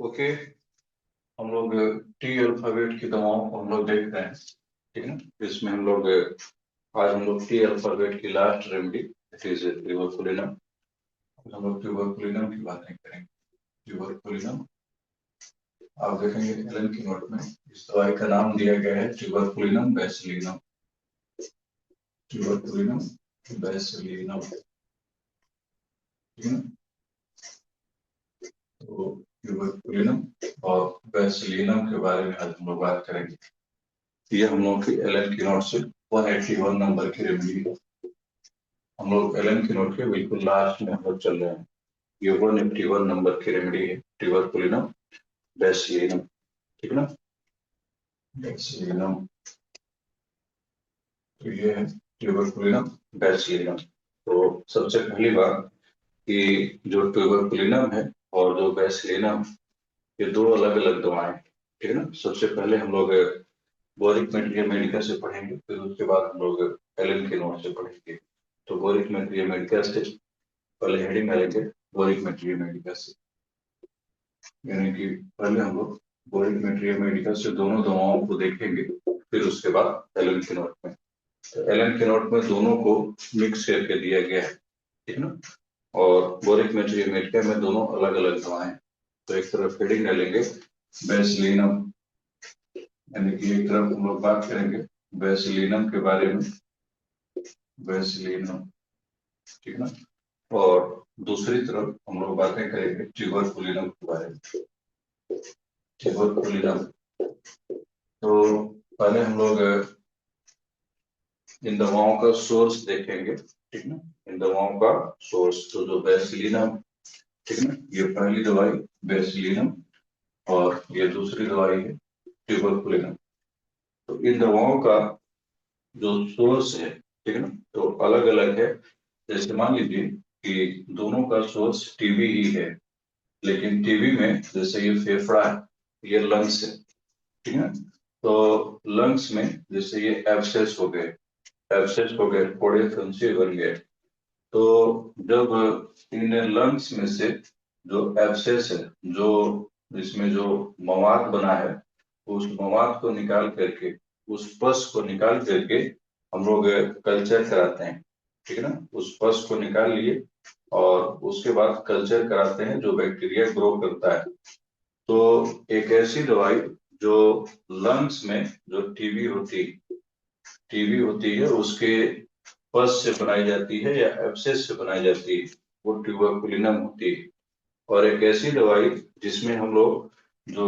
Okay. हम लोग T alphabet की दवाओं को हम लोग देख रहे हैं, ठीक है ना। इसमें आज हम लोग टी अल्फाबेट की last remedy it is tuberculinum. हम लोग ट्यूबरकुलिनम की बातें करेंगे। ट्यूबरकुलिनम आप देखेंगे एलन की नोट में इस दवाई का नाम दिया गया है ट्यूबरकुलिनम बेसिलिनम। ट्यूबरकुलिनम बेसिलिनम, ठीक है ना। तो ट्यूबरकुलिनम और बेसिलिनम के बारे में आज हम लोग बात करेंगे। ये हम लोग की एलन की नोट से 181 नंबर की रेमेडी है। हम लोग एलन की नोट के बिल्कुल लास्ट में हम लोग चल रहे हैं। ये 181 नंबर की रेमेडी है ट्यूबरकुलिनम बेसिलिनम, ठीक है ना। बेसिलिनम, तो ये है ट्यूबरकुलिनम बेसिलिनम। तो सबसे पहली बात कि जो ट्यूबरकुलिनम है और जो बेसिलिनम, ये दो अलग अलग दवाएं हैं, ठीक है ना। सबसे पहले हम लोग बोरिक मेटेरियल मेडिका से पढ़ेंगे, फिर उसके बाद हम लोग एलन के नोट से पढ़ेंगे। तो बोरिक मेटेरियल मेडिका से पहले हेडिंग डालेंगे, बोरिक मेटेरियल मेडिका से, यानी कि पहले हम लोग बोरिक मेटेरियल मेडिका से दोनों दवाओं को देखेंगे, फिर उसके बाद एलन के नोट में। तो एलन के नोट में दोनों को मिक्स करके दिया गया है, ठीक है ना। और बोरिक मेटेरियल मेडिका में दोनों अलग अलग दवाएं हैं। तो एक तरफ हेडिंग डालेंगे बेसिलिनम, यानी कि एक तरफ हम लोग बात करेंगे बेसिलिनम के बारे में, बेसिलिनम, ठीक है ना। और दूसरी तरफ हम लोग बातें करेंगे ट्यूबरकुलिनम के बारे में, ट्यूबरकुलिनम। तो पहले हम लोग इन दवाओं का सोर्स देखेंगे, ठीक ना। इन दवाओं का सोर्स, तो जो बेसिलिनम, ठीक है ना, ये पहली दवाई बेसिलिनम और ये दूसरी दवाई है ट्यूबरकुलिनम। तो इन दवाओं का जो सोर्स है, ठीक है ना, तो अलग अलग है। जैसे मान लीजिए कि दोनों का सोर्स टीबी ही है, लेकिन टीबी में जैसे ये फेफड़ा है, ये लंग्स है, ठीक है। तो लंग्स में जैसे ये एब्सेस हो गए, एब्सेस हो गए, फोड़े फुंसी बन गए। तो जब इन लंग्स में से जो एब्सेस है, जो इसमें जो मवाद बना है, उस मवाद को निकाल करके, उस पस को निकाल करके हम लोग कल्चर कराते हैं, ठीक है ना। उस पस को निकाल लिए और उसके बाद कल्चर कराते हैं जो बैक्टीरिया ग्रो करता है। तो एक ऐसी दवाई जो लंग्स में जो टीबी होती है उसके पस से बनाई जाती है या एब्सेस से बनाई जाती है, वो ट्यूबरकुलिनम होती है। और एक ऐसी दवाई जिसमें हम लोग जो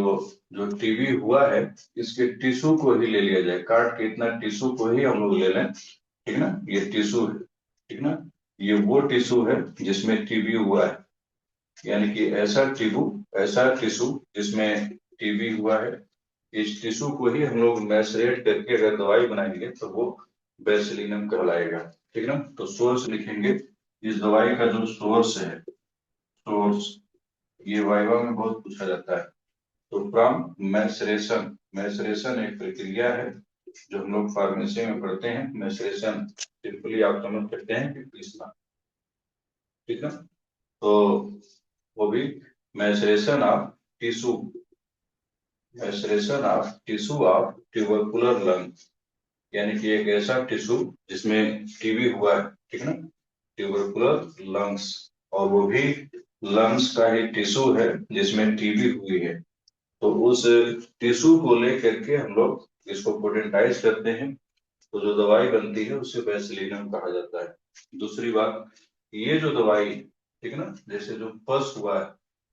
जो टीबी हुआ है, इसके टिश्यू को ही ले लिया जाए, काट के इतना टिश्यू को ही हम लोग ले लें, ठीक है ना। ये टिश्यू है, ठीक ना। ये वो टिश्यू है जिसमें टीबी हुआ है, यानी कि ऐसा टिश्यू जिसमें टीबी हुआ है, इस टिश्यू को ही हम लोग मैसरेट करके अगर दवाई बनाएंगे तो वो बेसिलिनम कहलाएगा, ठीक है ना। तो सोर्स लिखेंगे, इस दवाई का जो सोर्स है, सोर्स, ये वाइवा में बहुत पूछा जाता है। तो फ्रॉम मैसरेशन, मैसरेशन एक प्रक्रिया है जो हम लोग फार्मेसी में पढ़ते हैं। मैसरेशन सिंपली आप समझ सकते हैं कि पीसना, ठीक है। तो वो भी maceration of tissue, maceration of tissue of tubercular lung, यानी कि एक ऐसा टिश्यू जिसमें टीबी हुआ है, ठीक है ना, ट्यूबरकुलर लंग्स। और वो भी लंग्स का ही टिश्यू है जिसमें टीबी हुई है। तो उस टिश्यू को लेकर के हम लोग इसको पोटेंटाइज करते हैं, तो जो दवाई बनती है उसे बेसिलिनम कहा जाता है। दूसरी बात, ये जो दवाई, ठीक है ना, जैसे जो पस हुआ है,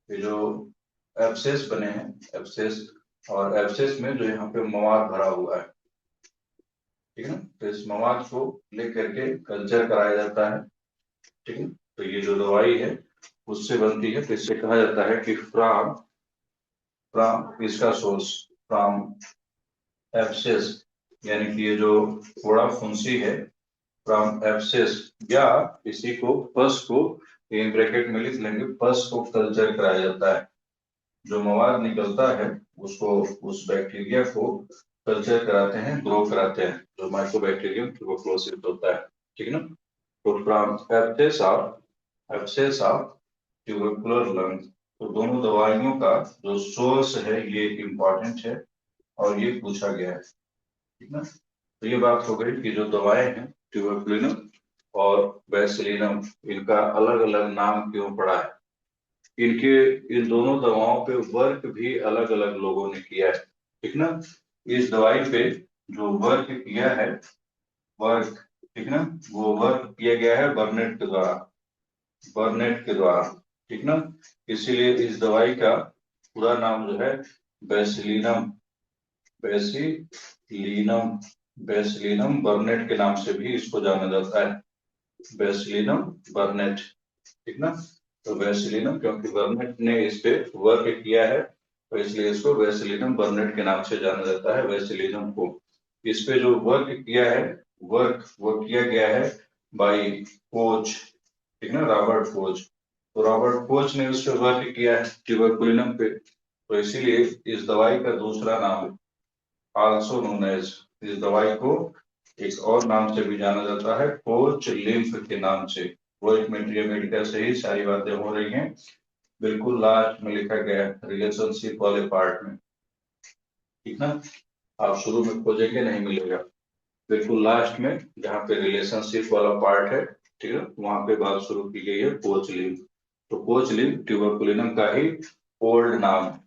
ये जो एब्सेस बने हैं, एब्सेस, और एब्सेस में जो यहाँ पे मवाद भरा हुआ है, ठीक है ना, तो इस मवाद को लेकर के कल्चर कराया जाता है, ठीक है। तो ये जो दवाई है उससे बनती है, तो इससे कहा जाता है कि फ्रॉम, फ्रॉम इसका सोर्स, फ्रॉम एब्सेस, यानी कि ये जो फोड़ा फुंसी है, फ्रॉम एब्सेस, या इसी को पस को इन ब्रैकेट में लिख लेंगे, पस को कल्चर कराया जाता है। जो मवाद निकलता है उसको, उस बैक्टीरिया को कल्चर कराते हैं, ग्रो कराते हैं, जो माइक्रोबैक्टीरियम ट्यूबरकुलोसिस होता है, ठीक है ना। तो from abscess of tubercular lung, तो दोनों दवाइयों का जो सोर्स है ये इम्पोर्टेंट है और ये पूछा गया है, ठीक ना। तो ये बात हो गई कि जो दवाएं हैं ट्यूबरकुलिनम और बेसिलिनम, इनका अलग अलग नाम क्यों पड़ा है। इनके इन दोनों दवाओं पे वर्क भी अलग अलग लोगों ने किया है, ठीक ना। इस दवाई पे जो वर्क किया है, वर्क, ठीक ना, वो वर्क किया गया है बर्नेट के द्वारा, बर्नेट के द्वारा, ठीक ना। इसीलिए इस दवाई का पूरा नाम जो है बेसिलिनम, बेसिलिनम, बेसिलिनम बर्नेट के नाम से भी इसको जाना जाता है, बेसिलिनम बर्नेट, ठीक ना। तो बेसिलिनम क्योंकि बर्नेट ने इस पे वर्क किया है तो इसलिए इसको बेसिलिनम बर्नेट के नाम से जाना जाता है, बेसिलिनम को। इस पे जो वर्क किया है, वर्क वो किया गया है बाय कोच, ठीक ना, रॉबर्ट कोच। तो रॉबर्ट कोच ने उस पे वर्क किया है ट्यूबरकुलिनम पे, तो इसीलिए इस दवाई का दूसरा नाम है आल्सो नोन एज, इस दवाई को एक और नाम से भी जाना जाता है कोच लिम्फ के नाम से। वो एक मेट्रिया मेडिका से ही सारी बातें हो रही हैं, बिल्कुल लास्ट में लिखा गया है रिलेशनशिप वाले पार्ट में, ठीक ना। आप शुरू में खोजेंगे नहीं मिलेगा, बिल्कुल लास्ट में जहाँ पे रिलेशनशिप वाला पार्ट है, ठीक है, वहां पे बात शुरू की गई है कोच लिम्फ। तो कोच लिम्फ ट्यूबरकुलिनम का ही ओल्ड नाम है,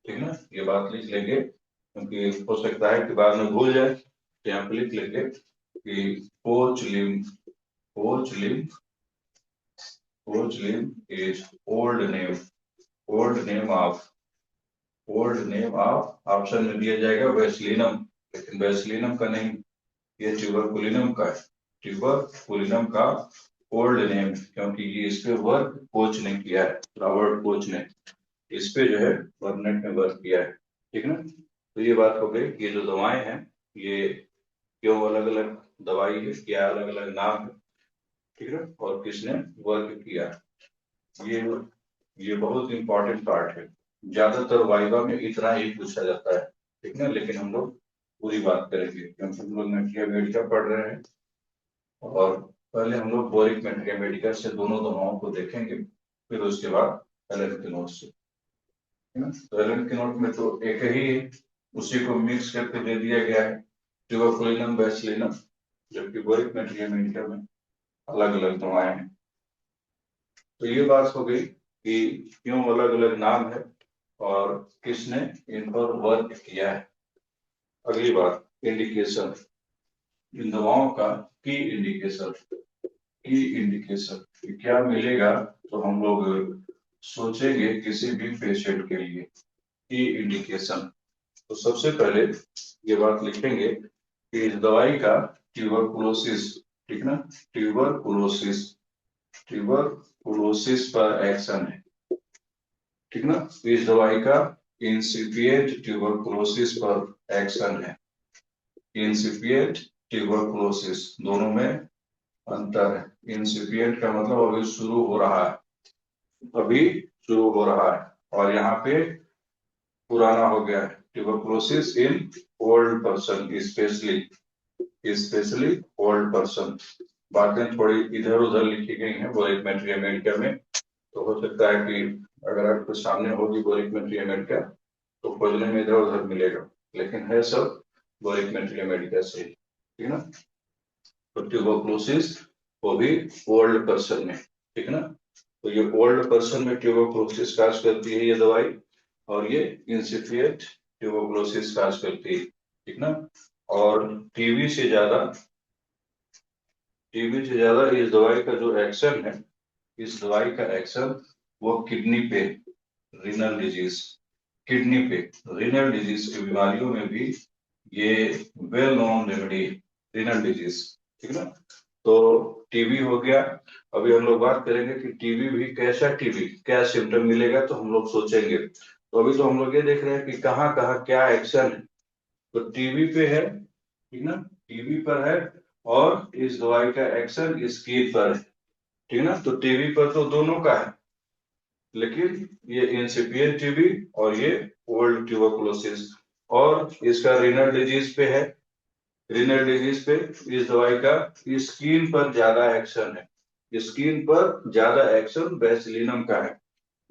ठीक है ना। ये बात लिख लेंगे क्योंकि हो सकता है कि बाद में भूल जाए, तो यहाँ पे लिख लेंगे कि coach lymph, coach lymph, coach lymph is old name, old name of, old name of, option में दिया जाएगा वेस्लिनम, लेकिन वेस्लिनम का नहीं, ये ट्यूबरकुलिनम का है, ट्यूबरकुलिनम का ओल्ड नेम, क्योंकि ये इस पे वर्क कोच ने किया है, रॉबर्ट कोच ने इस पे जो है बर्नेट ने वर्क किया है, ठीक ना। तो ये बात हो गई कि ये जो दवाएं हैं ये क्यों अलग अलग दवाई है, क्या अलग अलग नाम है, ठीक है, और किसने वर्क किया। ये ये बहुत इंपॉर्टेंट पार्ट है, ज्यादातर वाइवा में इतना ही पूछा जाता है, ठीक है, लेकिन हम लोग पूरी बात करेंगे क्योंकि हम लोग मेट्रिया मेडिका पढ़ रहे हैं और पहले हम लोग बोरिक मेट्रिया मेडिका से दोनों दवाओं को देखेंगे, फिर उसके बाद एलन के नोट से, है ना। तो एलन के नोट में तो एक ही है, उसी को मिक्स करके दे दिया गया है ट्यूबरकुलिनम बेसिलिनम, जबकि बोरिक मेट्रिया मेडिका में अलग अलग दवाएं हैं। तो ये बात हो गई कि क्यों अलग अलग नाम है और किसने इन पर वर्क किया है। अगली बात इंडिकेशन, इन दवाओं का की इंडिकेशन, की इंडिकेशन क्या मिलेगा, तो हम लोग सोचेंगे किसी भी पेशेंट के लिए की इंडिकेशन। तो सबसे पहले ये बात लिखेंगे कि इस दवाई का ट्यूबरकुलोसिस, ठीक ना, ट्यूबरकुलोसिस, ट्यूबरकुलोसिस पर एक्शन है, ठीक ना। तो इस दवाई का इंसिपिएंट ट्यूबरकुलोसिस पर एक्शन है, इंसिपिएंट ट्यूबरकुलोसिस, दोनों में अंतर है। इंसिपिएंट का मतलब अभी शुरू हो रहा है, अभी शुरू हो रहा है, और यहाँ पे पुराना हो गया है। Tuberculosis in old person, specially, specially old person. बातें थोड़ी इधर उधर लिखी गई हैं बोरिक मेट्रिया मेडिका में, तो हो सकता है कि अगर आपके सामने होगी बोरिक मेट्रिया मेडिका तो खोजने में इधर उधर मिलेगा, लेकिन है सब बोरिक मेट्रिया मेडिका से ही, ठीक है ना। तो ट्यूबरकुलोसिस वो भी ओल्ड पर्सन में, ठीक है ना। तो ये ओल्ड पर्सन में ट्यूबरकुलोसिस काज करती है ये दवाई, और ये इंसिपिएंट ट्यूबरकुलोसिस काज करती है, ठीक ना। और टीबी से ज्यादा इस दवाई का जो एक्शन है, इस दवाई का एक्शन वो किडनी पे, रीनल डिजीज, किडनी पे रीनल डिजीज की बीमारियों में भी ये well known remedy, renal disease, ठीक है ना। तो टीबी हो गया, अभी हम लोग बात करेंगे कि टीबी भी कैसा, टीबी क्या सिम्टम मिलेगा, तो हम लोग सोचेंगे। तो अभी तो हम लोग ये देख रहे हैं कि कहाँ कहाँ क्या एक्शन है, तो टीबी पे है, ठीक ना, टीबी पर है, और इस दवाई का एक्शन स्किन पर है, ठीक है ना। तो टीबी पर तो दोनों का है, लेकिन ये इंसिपिएंट टीबी और ये ओल्ड ट्यूबरकुलोसिस, और इसका रीनल डिजीज पे है, रीनल डिजीज पे इस दवाई का स्किन पर ज्यादा एक्शन है, स्किन पर ज्यादा एक्शन बेसिलिनम का है,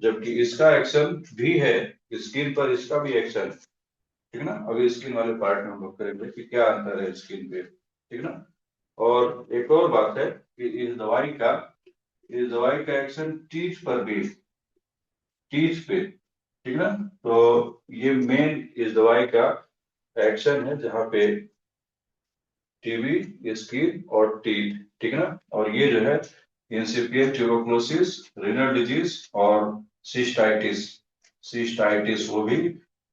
जबकि इसका एक्शन भी है, स्किन पर इसका भी एक्शन, ठीक है ना। अभी स्किन वाले पार्ट में हम लोग करेंगे कि क्या अंतर है स्किन पे, ठीक है ना। और एक और बात है कि इस दवाई का एक्शन टीथ पर भी, टीथ पे, ठीक है ना। तो ये मेन इस दवाई का एक्शन है जहाँ पे टीबी, स्किन और टीथ, ठीक है ना। और ये जो है इंसिपिएंट ट्यूबरकुलोसिस, रीनल डिजीज और सिस्टाइटिस, सिस्टाइटिस वो भी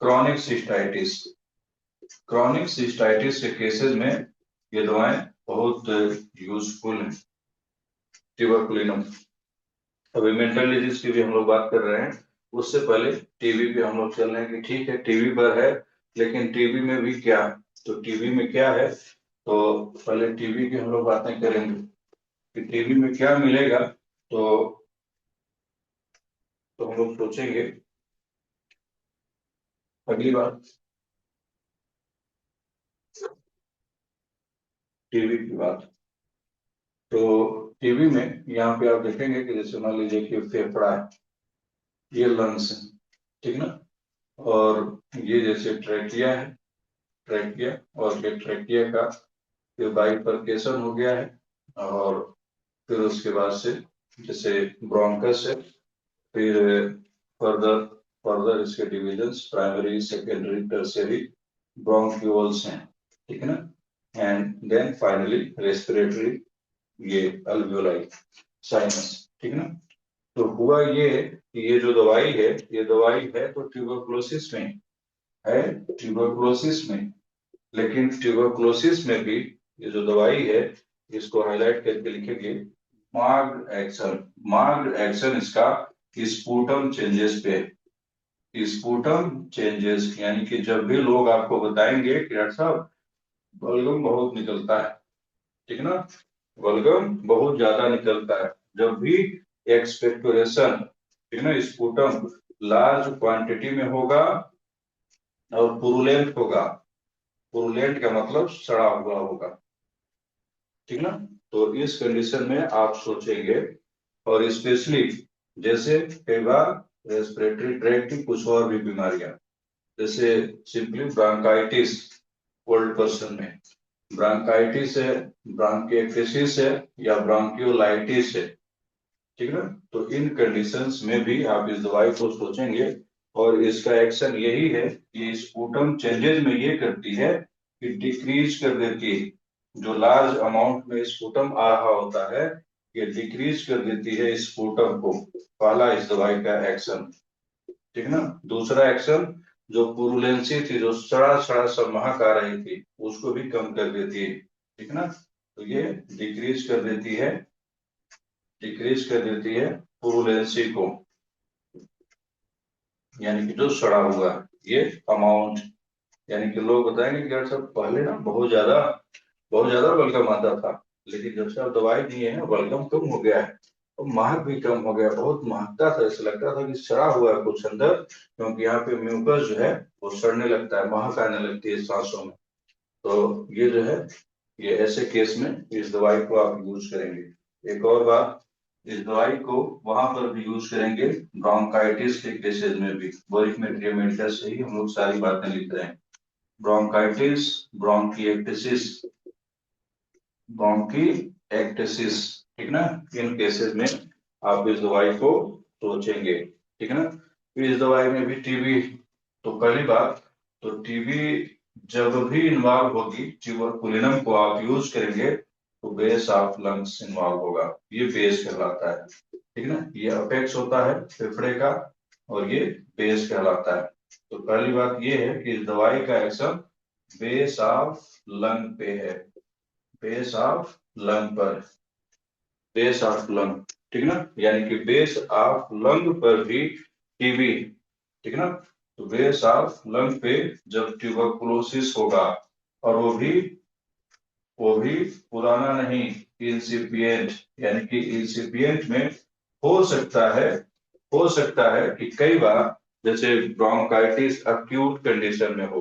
क्रॉनिक सिस्टाइटिस, क्रॉनिक सिस्टाइटिस के केसेस में ये दवाएं बहुत यूजफुल हैं, ट्यूबरकुलिनम। अभी मेंटल डिजीज की भी हम लोग बात कर रहे हैं, उससे पहले टीबी पे हम लोग चल रहे हैं कि ठीक है टीबी पर है, लेकिन टीबी में भी क्या, तो टीबी में क्या है, तो पहले टीबी की हम लोग बातें करेंगे कि टीबी में क्या मिलेगा। तो हम लोग सोचेंगे अगली बार टीबी की बात। तो टीबी में यहाँ पे आप देखेंगे कि जैसे मान लीजिए कि फेफड़ा है, ये लंग्स है, ठीक ना। और ये जैसे ट्रैकिया है, ट्रैकिया, और ये ट्रैकिया का फिर बाइफरकेशन हो गया है। और फिर उसके बाद से जैसे ब्रोंकस है, फिर फर्दर फर्दर इसके divisions primary, secondary, tertiary bronchioles हैं, ठीक है ना। एंड देन फाइनली रेस्पिरेटरी, ये अल्वियोलाई, साइनस, ठीक है ना। तो हुआ ये कि ये जो दवाई है, ये दवाई है तो ट्यूबरकुलोसिस में है, ट्यूबरकुलोसिस में, लेकिन ट्यूबरकुलोसिस में भी ये जो दवाई है, इसको हाईलाइट करके लिखेंगे मार्क्ड एक्शन, मार्क्ड एक्शन इसका स्पूटम चेंजेस पे, स्पूटम चेंजेस, यानी कि जब भी लोग आपको बताएंगे कि डॉक्टर साहब बलगम बहुत निकलता है, ठीक है ना, बलगम बहुत ज्यादा निकलता है, जब भी एक्सपेक्टोरेशन, ठीक है ना, स्पूटम लार्ज क्वांटिटी में होगा और पुरुलेंट होगा, पुरुलेंट का मतलब सड़ा हुआ होगा, ठीक ना। तो इस कंडीशन में आप सोचेंगे, और स्पेशली जैसे कई बार रेस्पिरेटरी ट्रैक्ट की कुछ और भी बीमारियां, जैसे सिंपली ब्रांकाइटिस, ओल्ड पर्सन में ब्रांकाइटिस है, ब्रांकिएक्टेसिस है या ब्रांकियोलाइटिस है, ठीक है ना। तो इन कंडीशंस में भी आप इस दवाई को सोचेंगे, और इसका एक्शन यही है कि स्पूटम चेंजेस में ये करती है कि डिक्रीज कर देती है, जो लार्ज अमाउंट में स्पूटम आ रहा होता है, ये डिक्रीज कर देती है स्पूटम को, पहला इस दवाई का एक्शन, ठीक है ना। दूसरा एक्शन, जो पुरुलेंसी थी, जो सड़ा सड़ा सा महक आ रही थी, उसको भी कम कर देती है, ठीक है ना। तो ये डिक्रीज कर देती है, डिक्रीज कर देती है पुरुलेंसी को, यानी कि जो सड़ा हुआ है, ये अमाउंट, यानी कि लोग बताएंगे कि डॉक्टर साहब पहले ना बहुत ज्यादा बलगम आता था, लेकिन जब से आप दवाई दिए हैं बलगम कम हो गया है, और महक भी कम हो गया, बहुत महकता था, ऐसा लगता था कि सड़ा हुआ है कुछ अंदर, क्योंकि यहाँ पे म्यूकस जो है वो सड़ने लगता है, महक आने लगती है सांसों में। तो ये जो है, ये ऐसे केस में इस दवाई को आप यूज करेंगे। एक और बात, इस दवाई को वहां पर भी यूज करेंगे ब्रोंकाइटिस के केसेस में भी, बोरिक मेडिकल से ही हम लोग सारी बातें लिख रहे हैं। ब्रोंकाइटिस, ब्रोंकिएक्टिसिस, ब्रोंकिएक्टिसिस, ठीक ना, इन केसेस में आप इस दवाई को सोचेंगे, ठीक है ना। फिर इस दवाई में भी टीबी, तो पहली बात, तो टीबी जब भी इन्वॉल्व होगी, ट्यूबरकुलिनम को आप यूज करेंगे तो बेस ऑफ लंग्स इन्वॉल्व होगा, ये बेस कहलाता है, ठीक है ना। ये अपेक्स होता है फेफड़े का, और ये बेस कहलाता है। तो पहली बात ये है कि इस दवाई का एक्शन बेस ऑफ लंग पे है, बेस ऑफ लंग पर, बेस ऑफ लंग, ठीक है ना, यानी कि बेस ऑफ लंग पर भी टीबी, ठीक है ना। तो बेस ऑफ लंग पे जब ट्यूबरकुलोसिस होगा, और वो भी पुराना नहीं, इंसिपिएंट, यानी कि इंसिपिएंट में हो सकता है, हो सकता है कि कई बार जैसे ब्रोंकाइटिस अक्यूट कंडीशन में हो,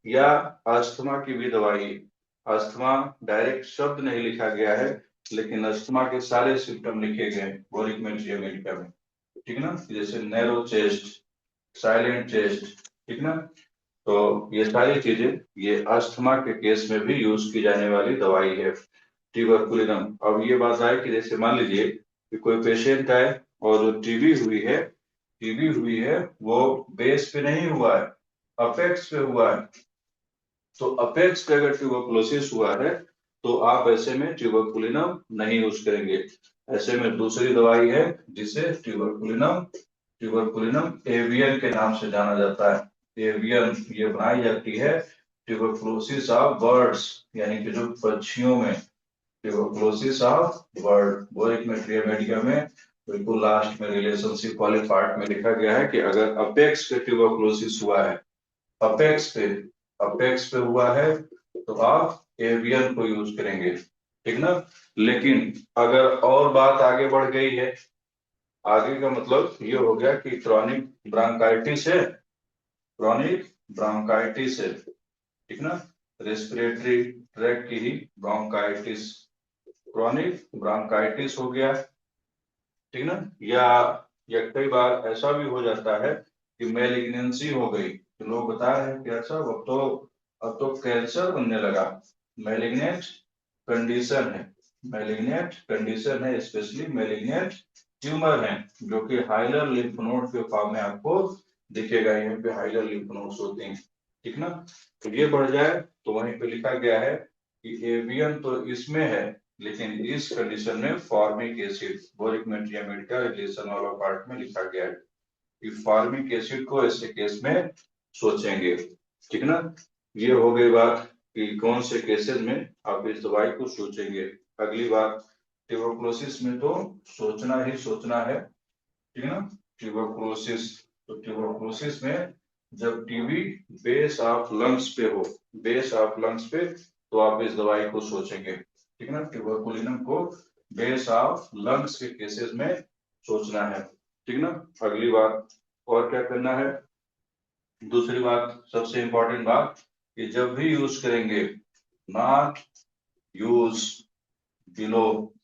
या अस्थमा की भी दवाई, अस्थमा डायरेक्ट शब्द नहीं लिखा गया है, लेकिन अस्थमा के सारे सिम्टम लिखे गए हैं बोरिक मेडिका में, ठीक ना, जैसे नैरो चेस्ट, साइलेंट चेस्ट, ठीक ना। तो ये सारी चीजें ये अस्थमा के केस में भी यूज की जाने वाली दवाई है ट्यूबरकुलिनम। अब ये बात आए कि जैसे मान लीजिए कि कोई पेशेंट है और जो टीबी हुई है वो बेस पे नहीं हुआ है, अपेक्स पे हुआ है। तो अपेक्स पे अगर ट्यूबरकुलोसिस हुआ है तो आप ऐसे में ट्यूबरकुलिनम नहीं यूज करेंगे। ऐसे में दूसरी दवाई है जिसे ट्यूबरकुलिनम एवियन के नाम से जाना जाता है। एवियन ये बनाई जाती है ट्यूबरकुलोसिस ऑफ बर्ड्स, यानी कि जो पक्षियों में tuberculosis of bird. Boericke materia medica में बिल्कुल लास्ट में रिलेशनशिप वाले पार्ट में लिखा गया है कि अगर अपेक्स पे ट्यूबरकुलोसिस हुआ है, अपेक्स पे अपेक्स पे हुआ है तो आप एवियन को यूज करेंगे, ठीक ना। लेकिन अगर और बात आगे बढ़ गई है, आगे का मतलब ये हो गया कि क्रॉनिक ब्रांकाइटिस है, क्रॉनिक ब्रोंकाइटिस है, ठीक ना, रेस्पिरेटरी ट्रैक की ही ब्रोंकाइटिस, क्रॉनिक ब्रोंकाइटिस हो गया, ठीक ना। या कई बार ऐसा भी हो जाता है कि मेलिग्नेंसी हो गई, तो लोग बता रहे हैं कि अच्छा अब तो कैंसर बनने लगा। मेलिग्नेंट कंडीशन है, मेलिग्नेंट कंडीशन है, स्पेशली मेलिग्नेंट ट्यूमर है जो कि हाइलर लिम्फ नोड के फॉर्म में आपको दिखेगा। यहाँ पे हाइलर लिम्फ नोड्स होते हैं, ठीक ना। तो ये बढ़ जाए तो वहीं पे लिखा गया है कि एवियन तो इसमें है, लेकिन इस कंडीशन में फॉर्मिक एसिड, बोरिक मेट्रियामिड का रिलेशन वाला पार्ट में लिखा गया है कि फॉर्मिक एसिड को ऐसे केस में सोचेंगे, ठीक ना। ये हो गई बात कि कौन से केसेस में आप इस दवाई को सोचेंगे। अगली बात, ट्यूबरकुलोसिस में तो सोचना ही सोचना है, ठीक है ना। ट्यूबरकुलोसिस, तो ट्यूबरकुलोसिस में जब टीबी बेस ऑफ लंग्स पे हो, बेस ऑफ लंग्स पे, तो आप इस दवाई को सोचेंगे, ठीक है ना। ट्यूबरकुलिनम को बेस ऑफ लंग्स के केसेस में सोचना है, ठीक ना। अगली बात और क्या करना है, दूसरी बात सबसे इंपॉर्टेंट बात कि जब भी यूज करेंगे, नॉट यूज बिलो,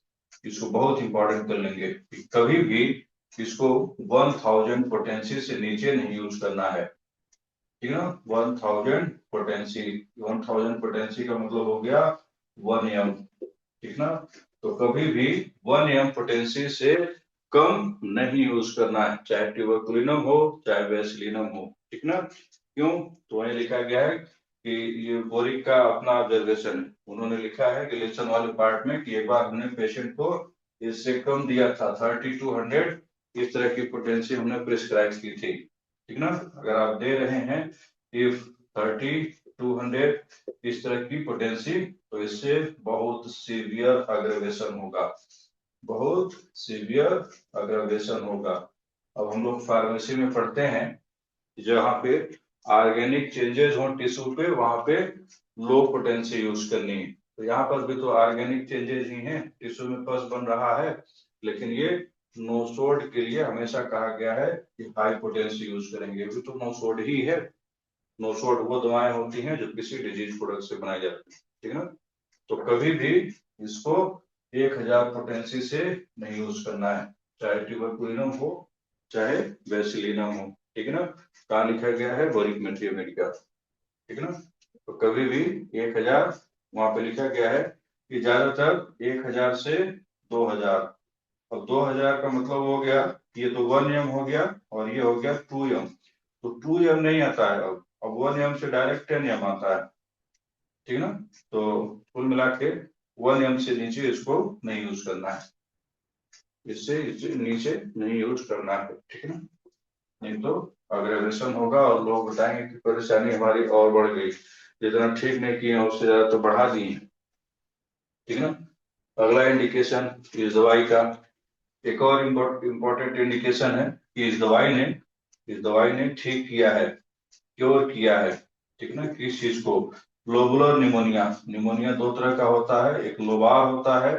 इसको बहुत इंपॉर्टेंट कर लेंगे कि कभी भी इसको 1000 पोटेंसी से नीचे नहीं यूज करना है, ठीक है ना। 1000 पोटेंसी, 1000 पोटेंसी का मतलब हो गया 1 एम, ठीक ना। तो कभी भी 1 एम पोटेंसी से कम नहीं यूज करना है, चाहे ट्यूबरकुलिनम हो चाहे बेसिलिनम हो, ठीक ना। क्यों, तो वही लिखा गया है कि ये बोरिक का अपना ऑब्जर्वेशन है, उन्होंने लिखा है रिलेशन वाले पार्ट में कि एक बार हमने पेशेंट को इससे कम दिया था 3200, इस तरह की पोटेंसी हमने प्रिस्क्राइब की थी, ठीक ना। अगर आप दे रहे हैं इफ 3200 इस तरह की पोटेंसी, तो इससे बहुत सीवियर अग्रेवेशन होगा, बहुत सीवियर अग्रेवेशन होगा। अब हम लोग फार्मेसी में पढ़ते हैं जहाँ पे ऑर्गेनिक चेंजेस हो टिश्यू पे, वहां पे लो पोटेंसी यूज करनी है। तो यहाँ पर भी तो ऑर्गेनिक चेंजेस ही हैं, टिश्यू में पस बन रहा है, लेकिन ये नोसोड के लिए हमेशा कहा गया है कि हाई पोटेंसी यूज करेंगे, भी तो नोसोड ही है। नोसोड वो दवाएं होती हैं जो किसी डिजीज प्रोडक्ट से बनाई जाती है, ठीक है ना। तो कभी भी इसको 1000 पोटेंसी से नहीं यूज करना है, चाहे ट्यूबरकुलिनम हो चाहे बेसिलिनम हो, ठीक है ना। कहाँ लिखा गया है, बोरिक मेटेरिया मेडिका, ठीक है ना। तो कभी भी 1000, वहां पे लिखा गया है कि ज्यादातर 1000 से 2000। अब 2000 का मतलब हो गया, ये तो 1 एम हो गया और ये हो गया 2 एम, तो 2 एम नहीं आता है, अब 1 एम से डायरेक्ट 10 एम आता है, ठीक है ना। तो कुल मिला के 1 एम से नीचे इसको नहीं यूज करना है, इससे नीचे नहीं यूज करना है, ठीक है ना। नहीं तो अग्रेवेशन होगा और लोग बताएंगे कि परेशानी हमारी और बढ़ गई, जितना ठीक नहीं किए उससे ज्यादा तो बढ़ा दिए, ठीक है ना। अगला इंडिकेशन इस दवाई का, एक और इम्पोर्टेंट इंडिकेशन है कि इस दवाई ने ठीक किया है, क्योर किया है, ठीक ना। किस चीज को, लोबुलर निमोनिया। निमोनिया दो तरह का होता है, एक लोबार होता है,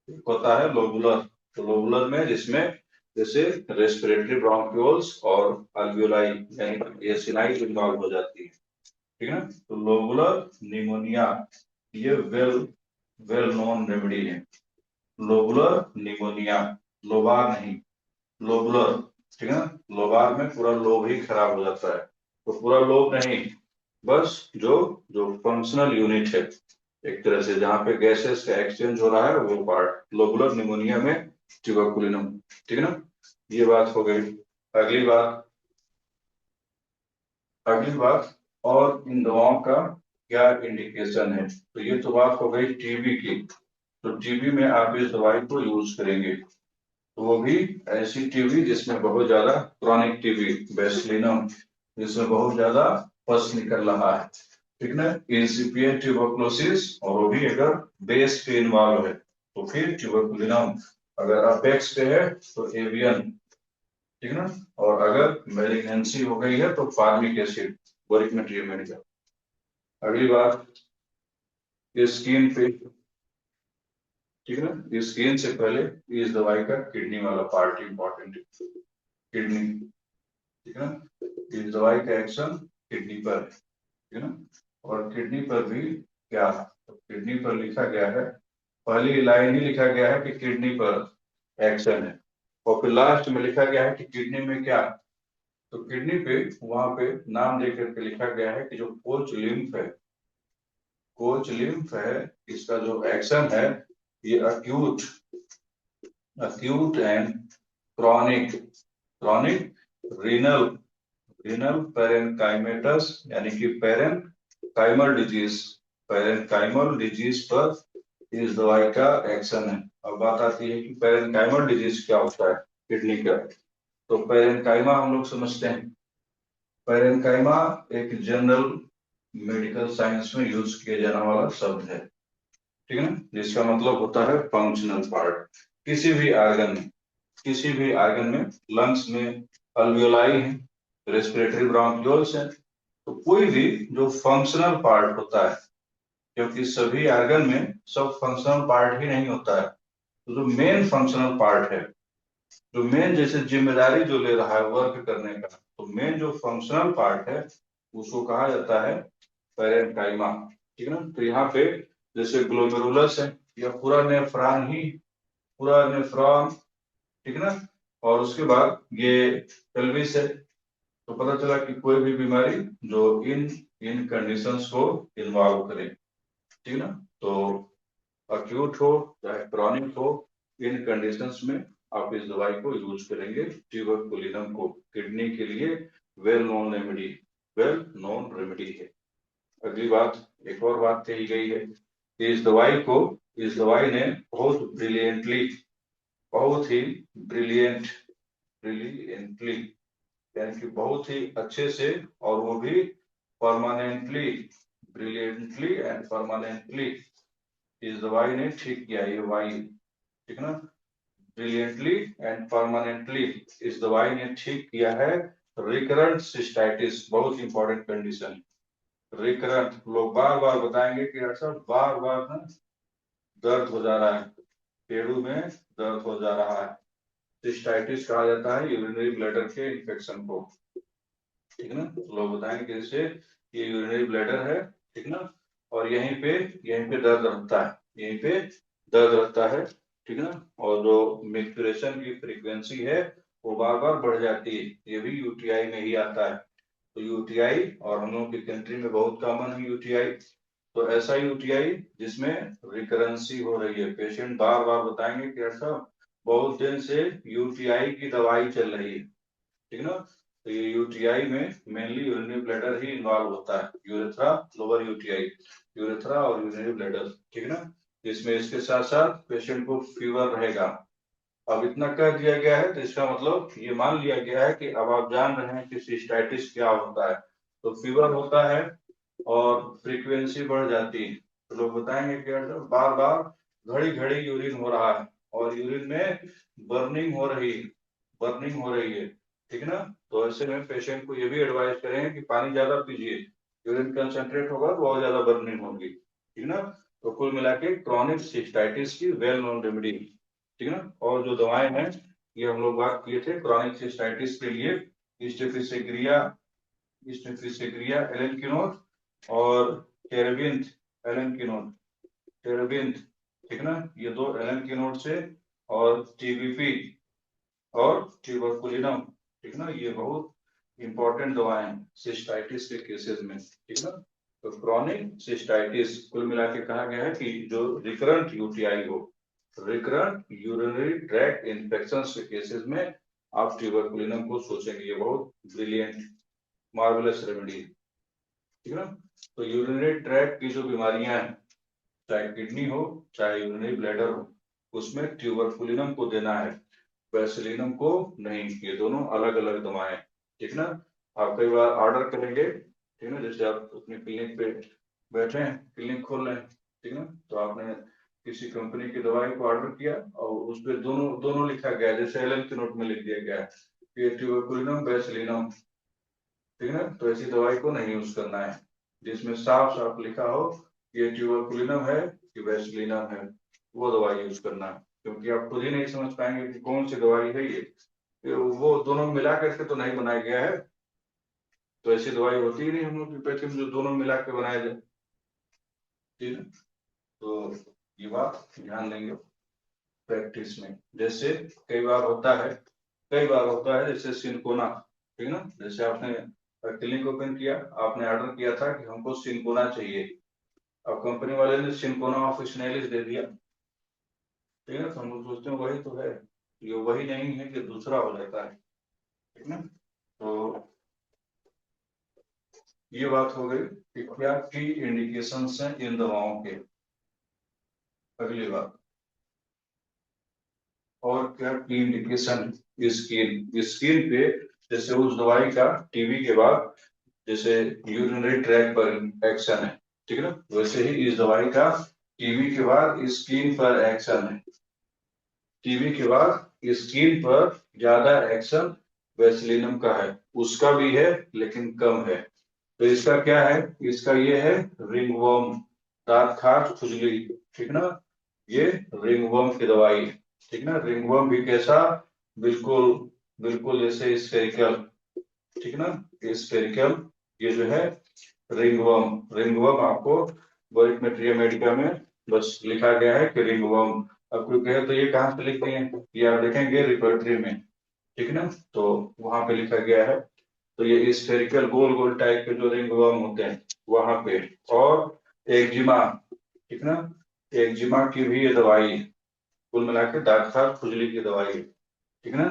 एक होता है लोबुलर। तो लोबुलर में जिसमें जैसे रेस्पिरेटरी ब्रोंक्यूल्स और अल्वियोलाई यानी एसिनाई इन्वॉल्व हो जाती है, ठीक है ना। तो लोबुलर निमोनिया ये वेल वेल नोन रेमेडी है, लोबुलर निमोनिया, लोबार नहीं, लोबुलर, ठीक है ना, लोबार में पूरा लोब ही खराब हो जाता है। तो पूरा लोब नहीं, बस जो जो फंक्शनल यूनिट है एक तरह से, जहाँ पे गैसेस का एक्सचेंज हो रहा है वो पार्ट, लोबुलर निमोनिया में ट्यूबरकुलिनम, ठीक है ना। ये बात हो गई। अगली बात, अगली बात, और इन दवाओं का क्या इंडिकेशन है। तो ये तो बात हो गई टीबी की। तो टीबी में आप इस दवाई को यूज करेंगे, तो वो भी ऐसी टीबी जिसमें बहुत ज्यादा, क्रॉनिक टीबी बेसिलिनम, जिसमें बहुत ज्यादा पस निकल रहा है, ठीक ना, इंसिपिएंट ट्यूबरकुलोसिस, और वो भी अगर बेस पे इन्वॉल्व है तो फिर ट्यूबरकुलिनम, अगर अपेक्स पे है तो एवियन, ठीक है ना, और अगर मेलिग्नेंसी हो गई है तो formic acid, boric material Medica. अगली बात, स्किन पे, ठीक है ना, स्किन से पहले इस दवाई का किडनी वाला पार्ट इंपॉर्टेंट है, किडनी, ठीक है ना, इस दवाई का एक्शन किडनी पर है, ठीक है ना। और किडनी पर भी क्या, तो किडनी पर लिखा गया है, पहली लाइन ही लिखा गया है कि किडनी पर एक्शन है, और फिर लास्ट में लिखा गया है कि किडनी में क्या। तो किडनी पे वहां पे नाम दे करके लिखा गया है कि जो कोच लिम्फ है, कोच लिम्फ है, इसका जो एक्शन है ये acute, acute and chronic, chronic renal, renal parenchymatous, यानी कि पेरेनकाइमल डिजीज, पेरेनकाइमल डिजीज पर इस दवाई का एक्शन है। अब बात आती है कि पेरेनकाइमल डिजीज क्या होता है किडनी का। तो पेरेनकाइमा हम लोग समझते हैं, पेरेनकाइमा एक जनरल मेडिकल साइंस में यूज किया जाने वाला शब्द है, ठीक है ना, जिसका मतलब होता है फंक्शनल पार्ट। किसी भी आर्गन में, किसी भी आर्गन में, लंग्स में अल्वियोलाई है, रेस्पिरेटरी ब्रोंक्यूल्स है, तो कोई भी जो फंक्शनल पार्ट होता है, क्योंकि सभी आर्गन में सब फंक्शनल पार्ट ही नहीं होता है, तो जो मेन फंक्शनल पार्ट है, जो मेन जैसे जिम्मेदारी जो ले रहा है वर्क करने का, तो मेन जो फंक्शनल पार्ट है उसको कहा जाता है पेरेनकाइमा, ठीक है ना। तो यहाँ पे जैसे ग्लोमेरुलस है, या पूरा नेफ्रॉन ही, पूरा नेफ्रॉन, ठीक है ना, और उसके बाद ये पेल्विस है। तो पता चला कि कोई भी बीमारी जो इन इन कंडीशंस को इन्वॉल्व करे, ठीक है ना, तो अक्यूट हो चाहे क्रॉनिक हो, इन कंडीशंस में आप इस दवाई को यूज करेंगे, ट्यूबरकुलिनम को, किडनी के लिए well known remedy, well known remedy है। अगली बात, एक और बात कही गई है कि इस दवाई को, इस दवाई ने बहुत ब्रिलियंटली, बहुत ही ब्रिलियंट, ब्रिलियंटली, यानी कि बहुत ही अच्छे से, और वो भी परमानेंटली, ब्रिलियंटली एंड परमानेंटली, इस दवाई ने ठीक किया, ये वाई, ठीक है ना, ब्रिलियंटली एंड परमानेंटली इस दवाई ने ठीक किया है रिकरेंट सिस्टाइटिस, बहुत इंपॉर्टेंट कंडीशन, रिकरेंट, लोग बार बार बताएंगे कि ऐसा बार बार ना दर्द हो जा रहा है, पेड़ों में दर्द हो जा रहा है, सिस्टाइटिस कहा जाता है यूरिनरी ब्लैडर के इन्फेक्शन को, ठीक है ना। तो लोग बताएंगे कि जैसे ये यूरिनरी ब्लैडर है, ठीक ना, और यहीं पे दर्द रहता है, यहीं पे दर्द रहता है, ठीक है ना, और जो मिक्सचुरेशन की फ्रीक्वेंसी है वो बार बार बढ़ जाती है, ये भी यूटीआई में ही आता है। तो यूटीआई, और हम लोग की कंट्री में बहुत कॉमन है यूटीआई, तो ऐसा यूटीआई जिसमें रिकरेंसी हो रही है, पेशेंट बार बार बताएंगे कि ऐसा बहुत दिन से यूटीआई की दवाई चल रही है, ठीक है ना। तो ये यूटीआई में मेनली यूरिनरी ब्लैडर ही इन्वॉल्व होता है, यूरेथ्रा, लोअर यूटीआई, यूरेथ्रा और यूरिनरी ब्लैडर, ठीक है ना। इसमें इसके साथ साथ पेशेंट को फीवर रहेगा। अब इतना कह दिया गया है तो इसका मतलब ये मान लिया गया है कि अब आप जान रहे हैं कि सिस्टाइटिस क्या होता है। तो फीवर होता है और फ्रीक्वेंसी बढ़ जाती है, तो लोग बताएंगे कि यार बार बार घड़ी घड़ी यूरिन हो रहा है, और यूरिन में बर्निंग हो रही है, बर्निंग हो रही है, ठीक है ना। तो ऐसे में पेशेंट को ये भी एडवाइस करेंगे कि पानी ज्यादा पीजिए, यूरिन कंसंट्रेट होगा तो बहुत ज्यादा बर्निंग होगी, ठीक है ना। तो कुल मिला के क्रॉनिक सिस्टाइटिस की वेल नोन रेमेडी, ठीक है ना। और जो दवाएं हैं ये हम लोग बात किए थे क्रॉनिक सिस्टाइटिस के लिए, स्टेफिसेग्रिया, स्टेफिसेग्रिया एलेनकिनोन, और टेरेबिंथ एलेनकिनोन, टेरेबिंथ, ठीक है ना, ये दो एलेनकिनोन से, और टीबीपी, और ट्यूबरकुलिनम, ठीक ना, ये बहुत इंपॉर्टेंट दवाएं हैं सिस्टाइटिस के केसेस में, ठीक ना। तो क्रॉनिक सिस्टाइटिस कुल मिला के कहा गया है कि जो रिकरेंट यूटीआई हो, रिकरेंट यूरिनरी ट्रैक्ट इन्फेक्शन के केसेस में आप ट्यूबरकुलिनम को सोचेंगे, ये बहुत ब्रिलियंट मार्वेलस रेमेडी, ठीक है ना। तो यूरिनरी ट्रैक्ट की जो बीमारियां हैं, चाहे किडनी हो चाहे यूरिनरी ब्लैडर हो, उसमें ट्यूबरकुलिनम को देना है, पेनिसिलिनम को नहीं। ये दोनों अलग अलग दवाएं, ठीक ना। आप कई बार ऑर्डर करेंगे, ठीक ना, जैसे आप अपनी क्लिनिक पे बैठे हैं, क्लिनिक खोल रहे हैं, ठीक ना, तो आपने किसी कंपनी की दवाई को ऑर्डर किया और उस पर दोनों दोनों लिखा गया, जैसे एलएम के नोट में लिख दिया गया है कि ट्यूबरकुलिनम पेनिसिलिनम, ठीक है। तो ऐसी दवाई को नहीं यूज करना है जिसमें साफ साफ लिखा हो ये ट्यूबरकुलिनम है कि पेनिसिलिनम है, वो दवाई यूज करना है, क्योंकि आप खुद ही नहीं समझ पाएंगे कि कौन सी दवाई है ये, वो दोनों मिला करके तो नहीं बनाया गया है। तो ऐसी दवाई होती ही नहीं हम लोग की पैकेट में जो दोनों मिला के बनाया जाए, ठीक है। तो ये बात ध्यान देंगे प्रैक्टिस में। जैसे कई बार होता है, कई बार होता है जैसे सिनकोना, ठीक ना, जैसे आपने क्लिनिक ओपन किया, आपने ऑर्डर किया था कि हमको सिनकोना चाहिए, अब कंपनी वाले ने सिनकोना ऑफिशियलिस दे दिया, ठीक है, तो हम लोग सोचते हैं वही तो है, ये वही नहीं है कि दूसरा हो जाता है, ठीक ना। तो ये बात हो गई कि क्या की इंडिकेशन है इन दवाओं के। अगली बात, और क्या की इंडिकेशन स्किन, स्किन पे जैसे उस दवाई का टीबी के बाद जैसे यूरिनरी ट्रैक पर एक्शन है, ठीक है ना, वैसे ही इस दवाई का टीबी के बाद स्किन पर एक्शन है। टीबी के बाद स्किन पर ज्यादा एक्शन वेस्लिनम का है, उसका भी है लेकिन कम है। तो इसका क्या है, इसका ये है रिंगवर्म, दांत खाज खुजली, ठीक ना, ये रिंगवर्म की दवाई है, ठीक ना। रिंगवर्म भी कैसा, बिल्कुल बिल्कुल जैसे स्फेरिकल, ठीक ना, स्फेरिकल, ये जो है रिंगवर्म, रिंगवर्म आपको वर्क मेटेरिया मेडिका में बस लिखा गया है कि रिंगवर्म। अब कोई कहे तो ये कहाँ पे लिख दिए, ये आप देखेंगे रिपर्टरी में, ठीक है ना, तो वहां पे लिखा गया है। तो ये स्फेरिकल गोल गोल टाइप के जो रिंगवर्म होते हैं वहां पे। और एक्जिमा, ठीक ना, एक्जिमा की भी ये दवाई है, कुल मिला के दांत खाज खुजली की दवाई है, ठीक है ना।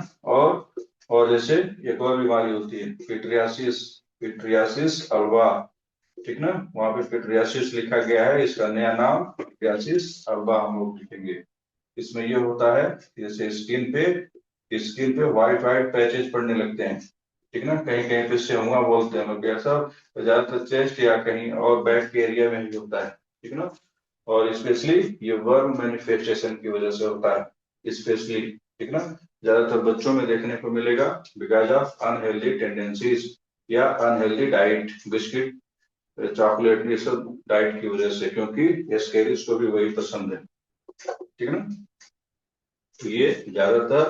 और जैसे एक और बीमारी होती है पिट्रियासिस, पिट्रियासिस अल्वा, ठीक ना, वहां पे पिट्रियासिस लिखा गया है, इसका नया नाम पिट्रियासिस अल्वा हम लोग लिखेंगे। इसमें ये होता है जैसे स्किन पे व्हाइट व्हाइट पैचेस पड़ने लगते हैं, ठीक ना, कहीं कहीं पे सेहुआ बोलते हैं लोग, ऐसा ज्यादातर चेस्ट या कहीं और बैक के एरिया में ही होता है, ठीक ना। और स्पेशली ये वर्म मैनिफेस्टेशन की वजह से होता है स्पेशली, ठीक ना, ज्यादातर बच्चों में देखने को मिलेगा बिकॉज ऑफ अनहेल्दी टेंडेंसीज या अनहेल्दी डाइट, बिस्किट चॉकलेट ये सब डाइट की वजह से, क्योंकि एस्केरिस को भी वही पसंद है, ठीक है ना। तो ये ज्यादातर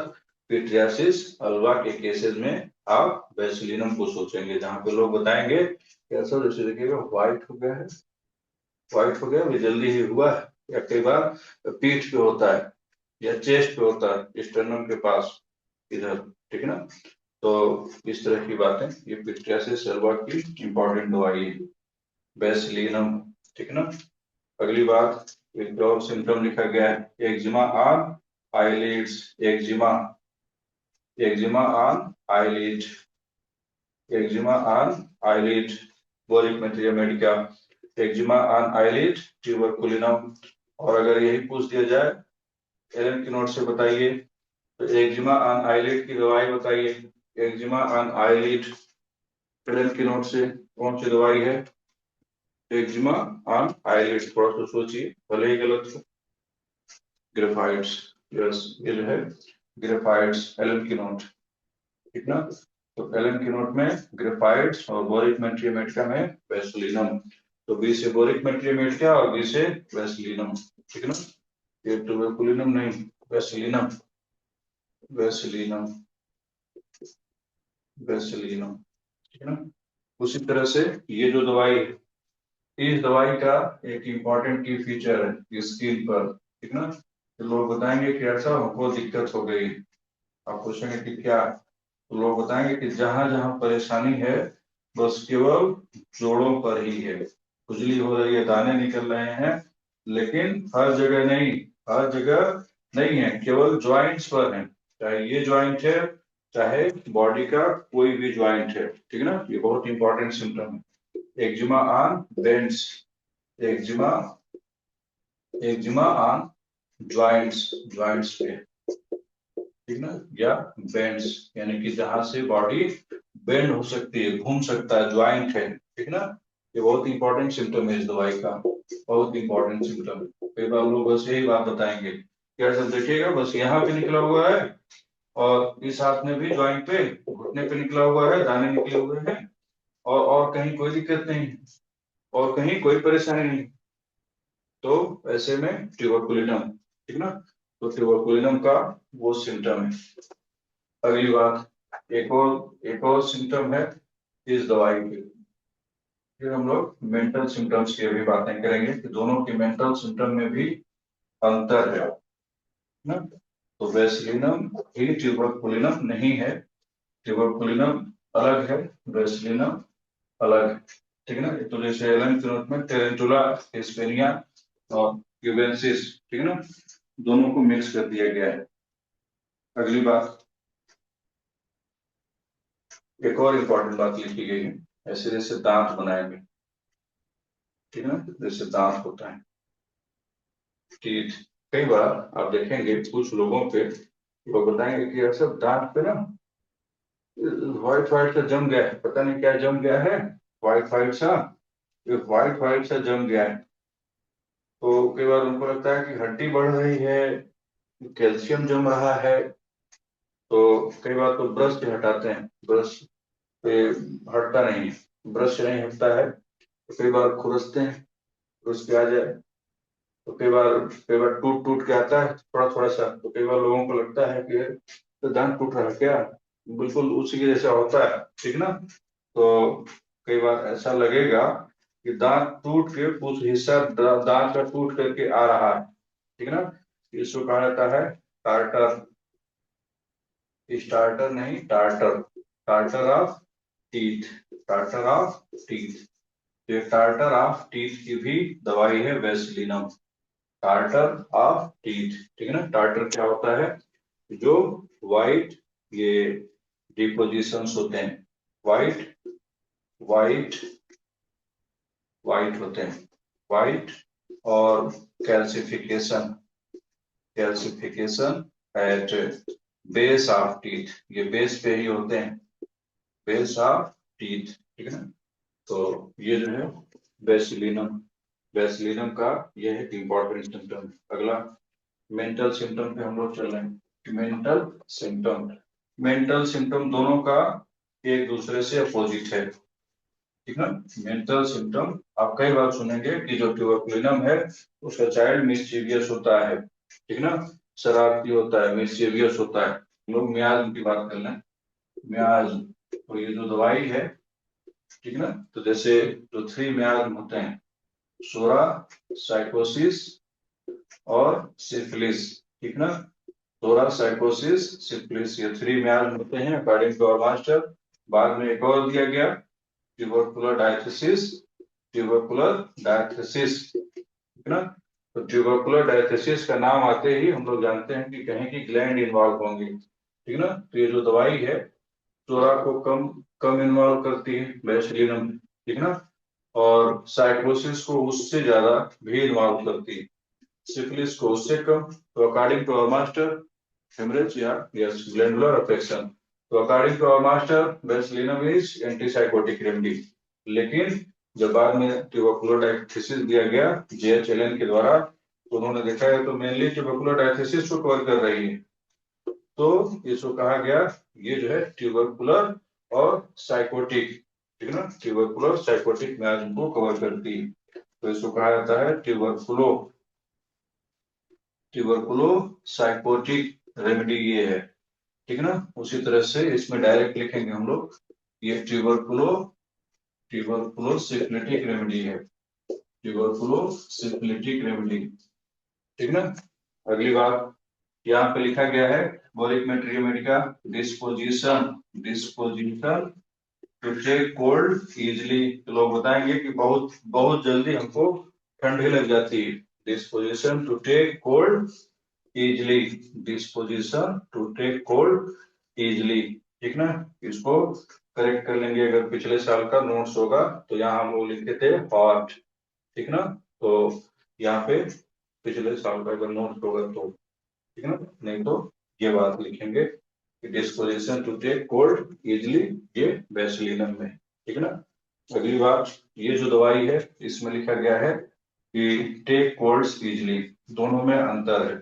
पिट्रियासिस अल्वा के केसेस में आप बेसिलिनम को सोचेंगे, जहां पे लोग बताएंगे कैसा, जैसे देखिएगा व्हाइट हो गया है, व्हाइट हो गया, ये जल्दी ही हुआ है, या कई बार पीठ पे होता है या चेस्ट पे होता है स्टर्नम के पास इधर, ठीक है ना। तो इस तरह की बातें, ये पिट्रियासिस अल्वा की इंपॉर्टेंट दवाई है बेसिलिनम, ठीक है ना। अगली बात, एक और सिम्टम लिखा गया है eczema on eyelids, eczema, eczema on eyelid, eczema on eyelid, boric materia Medica, eczema on eyelid tuberculinum. और अगर यही पूछ दिया जाए एलन की नोट से बताइए, तो एक्जिमा ऑन आईलिड की दवाई बताइए, एक्जिमा ऑन आईलिड एलन की नोट से कौन सी दवाई है, एक्जिमा ऑन आईलिड, थोड़ा सा सोचिए भले ही गलत हो। ग्रेफाइट्स, यस, ये जो है ग्रेफाइट्स एलन की नोट, ठीक ना। तो एलन की नोट में ग्रेफाइट्स और बोरिक मेट्रियमेटिका में वेस्लिनम, तो बी से बोरिक मेट्रियमेटिका और बी से वेस्लिनम, ठीक है ना। ये ट्यूबरकुलिनम नहीं, वेस्लिनम, वेस्लिनम, वेस्लिनम, ठीक है ना। उसी तरह से ये जो दवाई है, इस दवाई का एक इम्पॉर्टेंट की फीचर है स्किन पर, ठीक ना। तो लोग बताएंगे कि ऐसा हमको दिक्कत हो गई, आप पूछेंगे कि क्या, तो लोग बताएंगे कि जहां जहां परेशानी है बस केवल जोड़ों पर ही है, खुजली हो रही है, दाने निकल रहे हैं, लेकिन हर जगह नहीं, हर जगह नहीं है, केवल ज्वाइंट्स पर है, चाहे ये ज्वाइंट है चाहे बॉडी का कोई भी ज्वाइंट है, ठीक है ना। ये बहुत इंपॉर्टेंट सिम्टम है। Eczema on bends, eczema, eczema on joints, joints पे, ठीक ना, या बेंड्स, यानी कि जहां से बॉडी बेंड हो सकती है, घूम सकता है, ज्वाइंट है, ठीक ना। ये बहुत इंपॉर्टेंट सिम्टम है इस दवाई का, बहुत इंपॉर्टेंट सिम्टम। कई बार लोग बस यही बात बताएंगे, क्या सर देखिएगा बस यहाँ पे निकला हुआ है और इस हाथ में भी ज्वाइंट पे, घुटने पे निकला हुआ है, दाने निकले हुए हैं, और कहीं कोई दिक्कत नहीं, और कहीं कोई परेशानी नहीं, तो ऐसे में ट्यूबरकुलिनम, ठीक ना। तो ट्यूबरकुलिनम का वो सिम्टम है। अगली बात, एक और सिम्टम है इस दवाई के। फिर हम लोग मेंटल सिम्टम्स की अभी बातें करेंगे कि दोनों के मेंटल सिम्टम में भी अंतर है ना। तो वेसलिनम ही ट्यूबरकुलिनम नहीं है, ट्यूबरकुलिनम अलग है, वेसलिनम अलग है, ठीक है ना। तो जैसे एलन के नोट में टेरेंटुला, हिस्पेनिया और क्यूबेंसिस, ठीक है ना, दोनों को मिक्स कर दिया गया है। अगली बात, एक और इम्पोर्टेंट बात लिखी गई है, ऐसे जैसे दांत बनाएंगे, ठीक है ना, जैसे दांत होता है, टीथ। कई बार आप देखेंगे कुछ लोगों पे, वो बताएंगे कि यार सब दांत पे ना व्हाइट व्हाइट सा जम गया है, पता नहीं क्या जम गया है, व्हाइट व्हाइट सा, ये व्हाइट व्हाइट सा जम गया है। तो कई बार उनको लगता है कि हड्डी बढ़ रही है, कैल्शियम जम रहा है, तो कई बार तो ब्रश से हटाते हैं, ब्रश पे हटता नहीं है, ब्रश से नहीं हटता है, तो कई बार खुरसते हैं, खुरस के आ जाए, तो कई बार टूट टूट के आता है थोड़ा थोड़ा सा, तो कई बार लोगों को लगता है कि तो दांत टूट रहा है क्या, बिल्कुल उसी के जैसा होता है, ठीक ना। तो कई बार ऐसा लगेगा कि दांत टूट के कुछ हिस्सा दांत का टूट करके आ रहा है, ठीक है ना। इसको कहा जाता है टार्टर, स्टार्टर नहीं tartar, tartar of teeth, tartar of teeth. ये टार्टर ऑफ टीथ की भी दवाई है वेसलिनम, टार्टर ऑफ टीथ, ठीक है ना। टार्टर क्या होता है, जो वाइट, ये डिपोजिशंस होते हैं, वाइट, वाइट, वाइट होते हैं, वाइट, और calcification, calcification at base of teeth, ये बेस पे ही होते हैं, बेस ऑफ टीथ, ठीक है ना। तो ये जो है बेसिलिनम, बेसिलिनम का यह एक इंपॉर्टेंट सिम्टम। अगला मेंटल सिम्टम पे हम लोग चल रहे हैं। मेंटल सिम्टम, मेंटल सिम्टम दोनों का एक दूसरे से अपोजिट है, ठीक है। मेंटल सिम्टम आप कई बार सुनेंगे कि जो ट्यूबरकुलिनम है उसका चाइल्ड मिस्चीवियस होता है, ठीक ना, शरारती होता है, मिस्चीवियस होता है। हम लोग मियाज की बात कर लें, मियाज, तो ये जो दवाई है, ठीक ना, तो जैसे जो थ्री मियाज होते हैं, सोरा, साइकोसिस और सिफिलिस, ठीक ना, सोरा, साइकोसिस, सिफिलिस, ये थ्री मियाज होते हैं अकॉर्डिंग टू आवर मास्टर। बाद में एक और दिया गया, ट्यूबरकुलर डायथिसिस, ट्यूबरकुलर डायथिसिस, ठीक ना। तो ट्यूबरकुलर डायथिसिस का नाम आते ही हम लोग जानते हैं कि कहीं की ग्लैंड इन्वॉल्व होंगी, ठीक ना। तो ये जो दवाई है चोरा को कम कम इन्वॉल्व करती है बेसिलिनम, ठीक ना, और साइकोसिस को उससे ज्यादा भी इन्वॉल्व करती है, सिफिलिस को उससे कम। तो according to our master, haemorrhage या यस ग्लैंडुलर अफेक्शन, तो according to our master bacillinum is antipsychotic remedy. लेकिन जब बाद में ट्यूबरकुलर डायथिसिस दिया गया जेएचएलएन के द्वारा, तो उन्होंने देखा है तो मेनली ट्यूबरकुलर डायथिसिस को कवर कर रही है, तो इसको कहा गया ये जो है ट्यूबरकुलर और साइकोटिक, ठीक है ना, ट्यूबरकुलर साइकोटिक मियाज को कवर करती है, तो इसको कहा जाता है ट्यूबरकुलो, ट्यूबरकुलो साइकोटिक रेमेडी ये है, ठीक है ना। उसी तरह से इसमें डायरेक्ट लिखेंगे हम लोग, ये ट्यूबरकुलो, ट्यूबरकुलो सिफिलिटिक रेमेडी है, ट्यूबरकुलो सिफिलिटिक रेमेडी, ठीक ना। अगली बात यहाँ पे लिखा गया है Boericke materia medica, disposition disposition to take cold easily. लोग बताएंगे कि बहुत बहुत जल्दी हमको ठंडी लग जाती है। Disposition to take cold easily, disposition to take cold easily, ठीक ना। इसको करेक्ट कर लेंगे। अगर पिछले साल का नोट्स होगा तो यहाँ हम लोग लिखे थे हॉट, ठीक ना। तो यहाँ पे पिछले साल का अगर नोट्स होगा तो ठीक ना, नहीं तो ये बात लिखेंगे कि disposition to take cold easily, ये वैसलीनम में, ठीक ना। अगली बात, ये जो दवाई है इसमें लिखा गया है कि टेक कोल्ड्स इजिली, दोनों में अंतर है।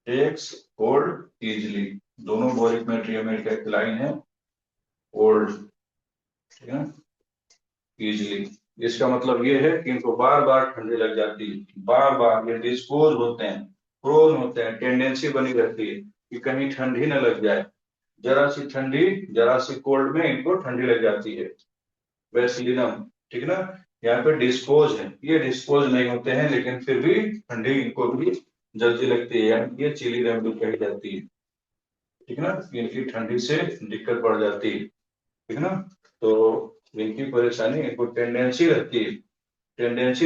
टेक्स कोल्ड इजिली, दोनों बोरिक मेटेरियल का एक लाइन है, कोल्ड, ठीक है, इजिली। इसका मतलब ये है कि इनको बार बार ठंडी लग जाती है, बार बार ये डिस्पोज होते हैं, प्रोन होते हैं, टेंडेंसी बनी रहती है कि कहीं ठंडी न लग जाए। जरा सी ठंडी, जरा सी कोल्ड में इनको ठंडी लग जाती है, वैसलीनम, ठीक ना। यहाँ पे डिस्पोज है, ये डिस्पोज नहीं होते हैं लेकिन फिर भी ठंडी इनको भी जल्दी लगती है, यानी ये चिली रेमडी कही जाती है, ठीक ना। इनकी ठंडी से दिक्कत बढ़ जाती है, ठीक ना। तो इनकी परेशानी, इनको टेंडेंसी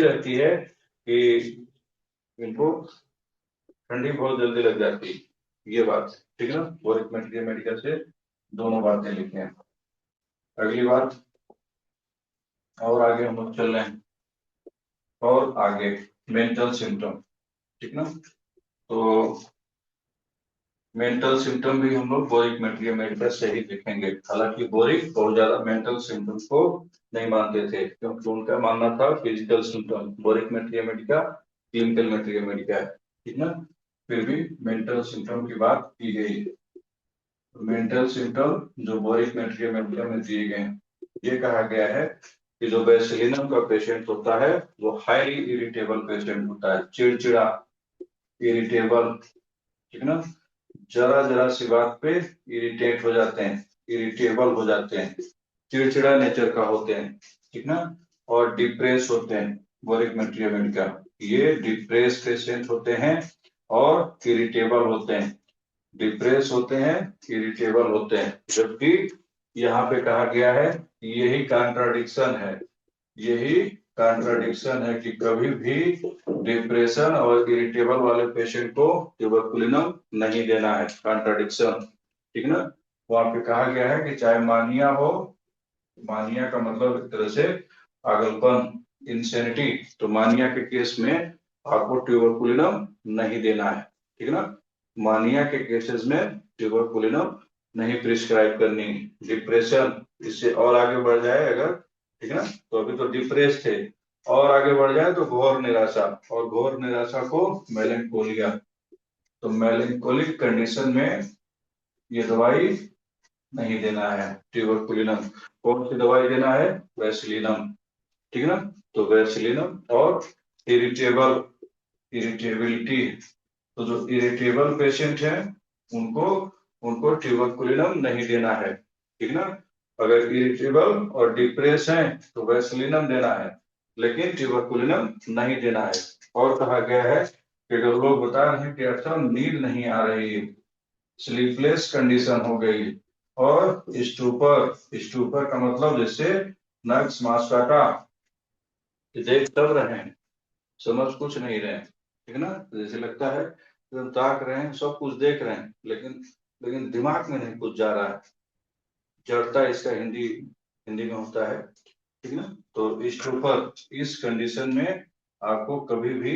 रहती है कि इनको ठंडी बहुत जल्दी लग जाती है, ये बात, ठीक ना। बोरिक मेटेरियल मेडिकल से दोनों बातें लिखे हैं। अगली बात, और आगे हम लोग चल रहे हैं, और आगे मेंटल सिम्टम, ठीक ना। तो मेंटल सिम्टम भी हम लोग बोरिक मेटेरियल मेडिकल से ही देखेंगे। हालांकि बोरिक बहुत ज्यादा मेंटल सिम्टम्स को नहीं मानते थे, क्योंकि उनका मानना था physical symptom, boric materia Medica clinical material Medica है, ठीक ना। फिर भी मेंटल सिम्टम की बात की गई। मेंटल सिम्टम जो बोरिक मेटेरियल मेडिका में दिए गए हैं, ये कहा गया है कि जो बेसिलिनम का पेशेंट होता है वो हाईली इरिटेबल पेशेंट होता है, चिड़चिड़ा, इरिटेबल, ठीक ना। जरा जरा सी बात पे इरिटेट हो जाते हैं, इरिटेबल हो जाते हैं, चिड़चिड़ा नेचर का होते हैं, ठीक ना। और डिप्रेस होते हैं। बोरिक मेटेरियल मेडिका ये डिप्रेस पेशेंट होते हैं और इरिटेबल होते हैं, डिप्रेस होते हैं, इरिटेबल होते हैं। जबकि यहाँ पे कहा गया है, यही कॉन्ट्राडिक्शन है, यही कॉन्ट्राडिक्शन है कि कभी भी डिप्रेशन और इरिटेबल वाले पेशेंट को ट्यूबरकुलिनम नहीं देना है, कॉन्ट्राडिक्शन, ठीक ना। वहां पे कहा गया है कि चाहे मानिया हो, मानिया का मतलब एक तरह से पागलपन, इंसेनिटी, तो मानिया के केस में आपको ट्यूबरकुलिनम नहीं देना है, ठीक ना। मानिया के केसेस में ट्यूबरकुलिनम नहीं प्रिस्क्राइब करनी। डिप्रेशन, इससे और आगे बढ़ जाए अगर, ठीक है ना, तो अभी तो डिप्रेस थे, और आगे बढ़ जाए तो घोर निराशा, और घोर निराशा को मेलेंकोलिया, तो मेलेंकोलिक कंडीशन में ये दवाई नहीं देना है, ट्यूबरकुलिनम। कौन सी दवाई देना है? वैसलीनम, ठीक है ना। तो वैसलीनम और इरिटेबल, इरिटेबिलिटी, तो जो इरिटेबल पेशेंट है उनको उनको ट्यूबरकुलिनम नहीं देना है, ठीक ना। अगर इरिटेबल और डिप्रेस है तो वैसलीनम देना है, लेकिन ट्यूबरकुलिनम नहीं देना है। और कहा गया है कि अगर लोग बता रहे हैं कि अच्छा नींद नहीं आ रही है, स्लीपलेस कंडीशन हो गई, और स्टूपर, स्टूपर का मतलब जैसे नक्स मास्टाका, देख सब रहे हैं, समझ कुछ नहीं रहे हैं, ठीक है ना। जैसे लगता है कि हम ताक रहे हैं, सब कुछ देख रहे हैं, लेकिन लेकिन दिमाग में नहीं कुछ जा रहा है, जड़ता इसका हिंदी हिंदी में होता है, ठीक है ना। तो स्टूपर, इस कंडीशन में आपको कभी भी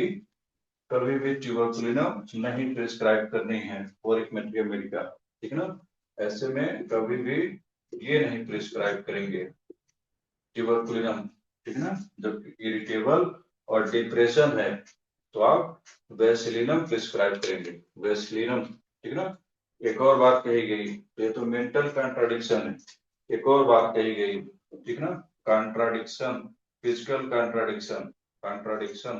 ट्यूबरकुलिनम नहीं प्रिस्क्राइब करनी है, बोरिक मेटेरियल मेडिका, ठीक है ना। ऐसे में कभी भी ये नहीं प्रिस्क्राइब करेंगे ट्यूबरकुलिनम, ठीक है ना। जब इरिटेबल और डिप्रेशन है तो आप वैसलीनम प्रिस्क्राइब करेंगे, वैसलीनम, ठीक है ना। एक और बात कही गई, ये तो मेंटल कॉन्ट्राडिक्शन है, एक और बात कही गई, ठीक ना, कॉन्ट्राडिक्शन, फिजिकल कॉन्ट्राडिक्शन, कॉन्ट्राडिक्शन,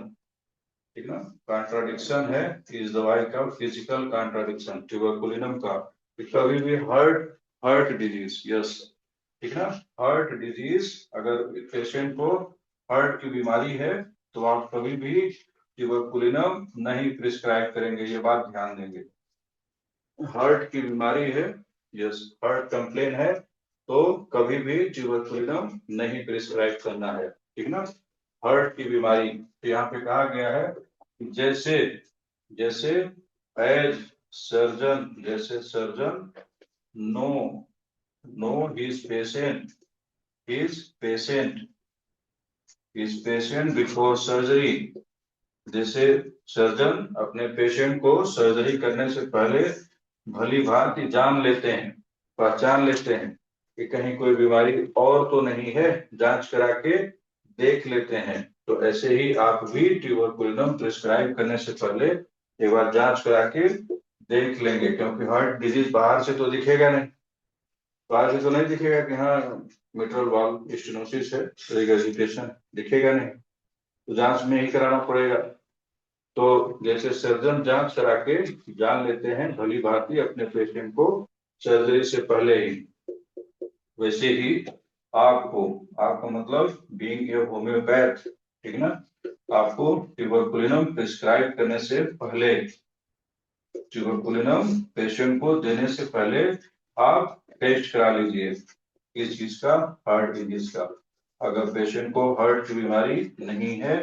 ठीक ना। कॉन्ट्राडिक्शन है इस दवाई का, फिजिकल कॉन्ट्राडिक्शन ट्यूबरकुलिनम का, कि कभी भी हार्ट हार्ट डिजीज, यस, ठीक ना, हार्ट डिजीज, अगर पेशेंट को हार्ट की बीमारी है तो आप कभी भी ट्यूबरकुलिनम नहीं प्रिस्क्राइब करेंगे, ये बात ध्यान देंगे। हार्ट की बीमारी है, यस, हार्ट कंप्लेन है, तो कभी भी ट्यूबरकुलिनम नहीं प्रिस्क्राइब करना है, ठीक ना। हार्ट की बीमारी, तो यहाँ पे कहा गया है कि जैसे जैसे एज सर्जन, जैसे surgeon know know his patient before surgery, जैसे सर्जन अपने पेशेंट को सर्जरी करने से पहले भली भांति जान लेते हैं, पहचान लेते हैं कि कहीं कोई बीमारी और तो नहीं है, जांच करा के देख लेते हैं। तो ऐसे ही आप भी ट्यूबरकुलिनम प्रिस्क्राइब करने से पहले एक बार जांच करा के देख लेंगे, क्योंकि हार्ट डिजीज बाहर से तो दिखेगा नहीं, बाहर से तो नहीं दिखेगा कि हाँ मिट्रल वाल्व स्टेनोसिस है, रिगर्जिटेशन दिखेगा नहीं, तो जांच में ही कराना पड़ेगा। तो जैसे सर्जन जांच करा के जान लेते हैं भली भांति अपने पेशेंट को सर्जरी से पहले ही, वैसे ही आपको, आपको मतलब बीइंग ए होम्योपैथ, ठीक ना, आपको ट्यूबरकुलिनम प्रिस्क्राइब करने से पहले, ट्यूबरकुलिनम पेशेंट को देने से पहले आप टेस्ट करा लीजिए, किस चीज का, हार्ट डिजीज का। अगर पेशेंट को हार्ट की बीमारी नहीं है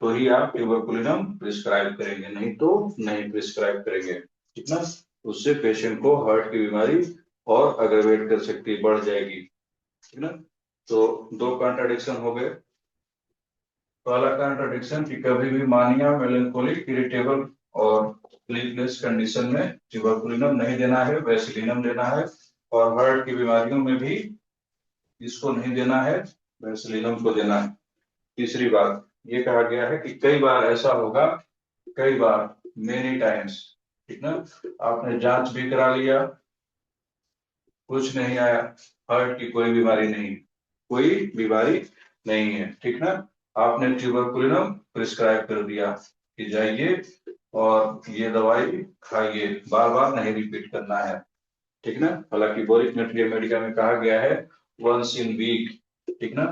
तो ही आप ट्यूबरकुलिनम प्रिस्क्राइब करेंगे, नहीं तो नहीं प्रिस्क्राइब करेंगे, ठीक ना। उससे पेशेंट को हार्ट की बीमारी और अग्रवेट कर सकती है, बढ़ जाएगी, ठीक ना। तो दो कॉन्ट्राडिक्शन हो गए। पहला कॉन्ट्राडिक्शन कि कभी भी मानिया, मेलेंकोलिक, इरिटेबल और स्लीपलेस कंडीशन में ट्यूबरकुलिनम नहीं देना है, वैसलीनम देना है, और हार्ट की बीमारियों में भी इसको नहीं देना है, वैसलीनम को देना है। तीसरी बात ये कहा गया है कि कई बार ऐसा होगा, कई बार, मेनी टाइम्स, ठीक ना, आपने जांच भी करा लिया, कुछ नहीं आया, हार्ट की कोई बीमारी नहीं, कोई बीमारी नहीं है, ठीक ना। आपने ट्यूबरकुलिनम प्रिस्क्राइब कर दिया कि जाइए और ये दवाई खाइए, बार बार नहीं रिपीट करना है, ठीक ना। हालांकि बोरिक मेट्रिया मेडिका में कहा गया है वंस इन वीक, ठीक ना।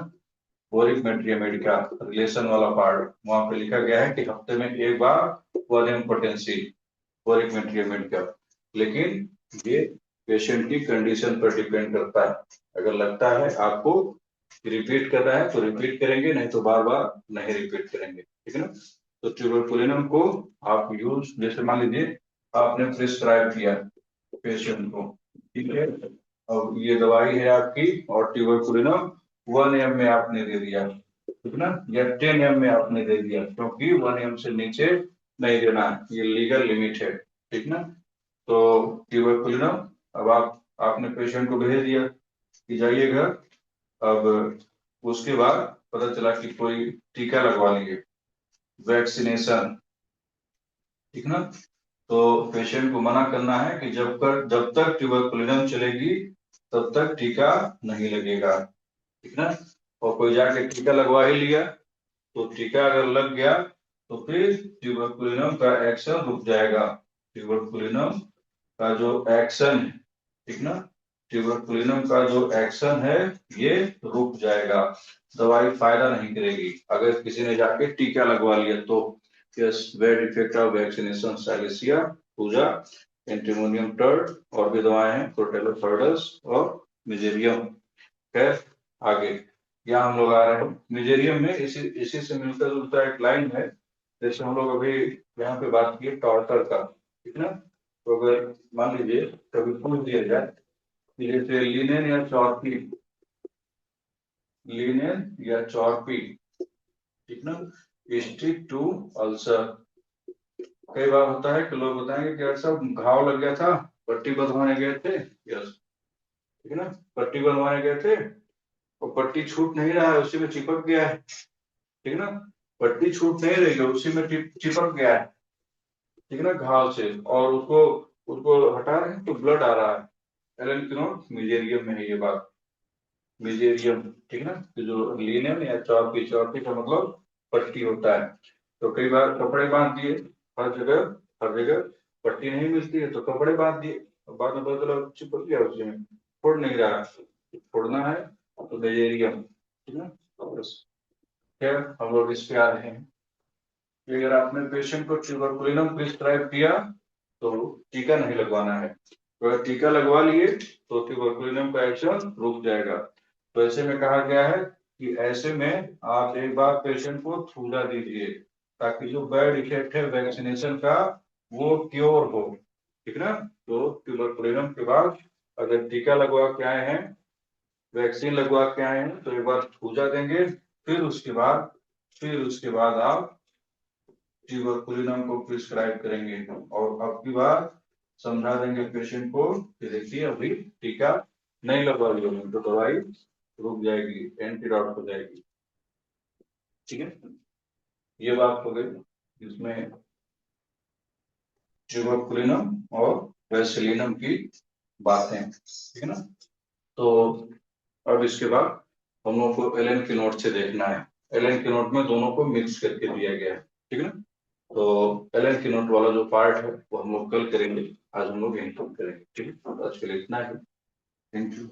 बोरिक मेट्रिया मेडिका रिलेशन वाला पार्ट, वहां पे लिखा गया है कि हफ्ते में एक बार 1 पोटेंसी बोरिक मेट्रिया मेडिका, लेकिन ये पेशेंट की कंडीशन पर डिपेंड करता है। अगर लगता है आपको रिपीट करना है तो रिपीट करेंगे, नहीं तो बार बार नहीं रिपीट करेंगे, ठीक है ना। तो ट्यूबरकुलिनम को आप यूज, जैसे मान लीजिए आपने प्रिस्क्राइब किया पेशेंट को, ठीक है, अब ये दवाई है आपकी और ट्यूबरकुलिनम 1 ml में आपने दे दिया, ठीक ना, या 10 ml में आपने दे दिया, क्योंकि 1 ml से नीचे नहीं देना, ये लीगल लिमिट है, ठीक ना। तो ट्यूबरकुलिनम, अब आप, आपने पेशेंट को भेज दिया कि जाइए घर, अब उसके बाद पता चला कि कोई टीका लगवा लिए, वैक्सीनेशन, ठीक ना। तो पेशेंट को मना करना है कि जब तक ट्यूबरकुलिनम चलेगी तब तक टीका नहीं लगेगा, ठीक ना। और कोई जाके टीका लगवा ही लिया, तो टीका अगर लग गया तो फिर ट्यूबरकुलिनम का एक्शन रुक जाएगा, ट्यूबरकुलिनम का जो एक्शन है, ठीक ना, ट्यूबरकुलिनम का जो एक्शन है ये रुक जाएगा, दवाई फायदा नहीं करेगी अगर किसी ने जाके टीका लगवा लिया तो। Yes, bad effect of vaccination, silicea, thuja, antimonium tart, और भी दवाएं हैं, प्रोटेलोफर्डस और मिजेरियम। खैर, आगे यहाँ हम लोग आ रहे हैं मिजेरियम में, इसी इसी से मिलता जुलता एक लाइन है, जैसे हम लोग अभी यहाँ पे बात की टॉर्टर का, ठीक ना। तो अगर मान लीजिए कभी पूछ दिया जाए कि जैसे लिनेन या चॉर्पी, लिनेन या चॉर्पी, ठीक ना, स्टिक टू अल्सर। कई बार होता है कि लोग बताएंगे कि यार साहब घाव लग गया था, पट्टी बंधवाने गए थे, यस, ठीक है ना, पट्टी बंधवाने गए थे और पट्टी छूट नहीं रहा है, उसी में चिपक गया है, ठीक है ना, पट्टी छूट नहीं रही है, उसी में चिपक गया है, ठीक है ना, घाव से, और उसको उसको हटा रहे हैं तो ब्लड आ रहा है, एलन क्नोट मिजेरियम में है ये बात, मिजेरियम, ठीक है ना। तो जो लिनेन या चौर्पी, चौर्पी का मतलब पट्टी होता है। तो कई बार कपड़े बांध दिए, हर जगह पट्टी नहीं मिलती है तो कपड़े बांध दिए, बाद में पता चला चिपक गया उसमें, फोड़ नहीं रहा, फोड़ना है तो मिजेरियम, ठीक है ना। बस, खैर हम लोग इस पे आ रहे हैं कि अगर आपने पेशेंट को ट्यूबरकुलिनम प्रिस्क्राइब किया तो टीका नहीं लगवाना है। तो अगर टीका लगवा लिए तो ट्यूबरकुलिनम का एक्शन रुक जाएगा। तो ऐसे में कहा गया है कि ऐसे में आप एक बार पेशेंट को थूला दीजिए, ताकि जो बैड इफेक्ट है वैक्सीनेशन का वो क्योर हो, ठीक ना। तो ट्यूबरकुलिनम के बाद अगर टीका लगवा के आए हैं, वैक्सीन लगवा के आए हैं, तो एक बार थूजा देंगे, फिर उसके बाद आप ट्यूबरकुलिनम को प्रिस्क्राइब करेंगे। और अब की बार समझा देंगे पेशेंट को कि देखिए अभी टीका नहीं लगवा रही होगी तो दवाई रुक जाएगी, एंटीडॉट हो जाएगी, ठीक है। ये बात हो गई इसमें ट्यूबरकुलिनम और वैक्सीलिनम की बातें, ठीक है ना। तो अब इसके बाद हम लोग को एलन की नोट से देखना है। एलन की नोट में दोनों को मिक्स करके दिया गया है, ठीक है ना। तो एलन की नोट वाला जो पार्ट है वो हम लोग कल करेंगे, आज हम लोग यहीं तक करेंगे, ठीक है। तो आज के लिए इतना है। Thank you.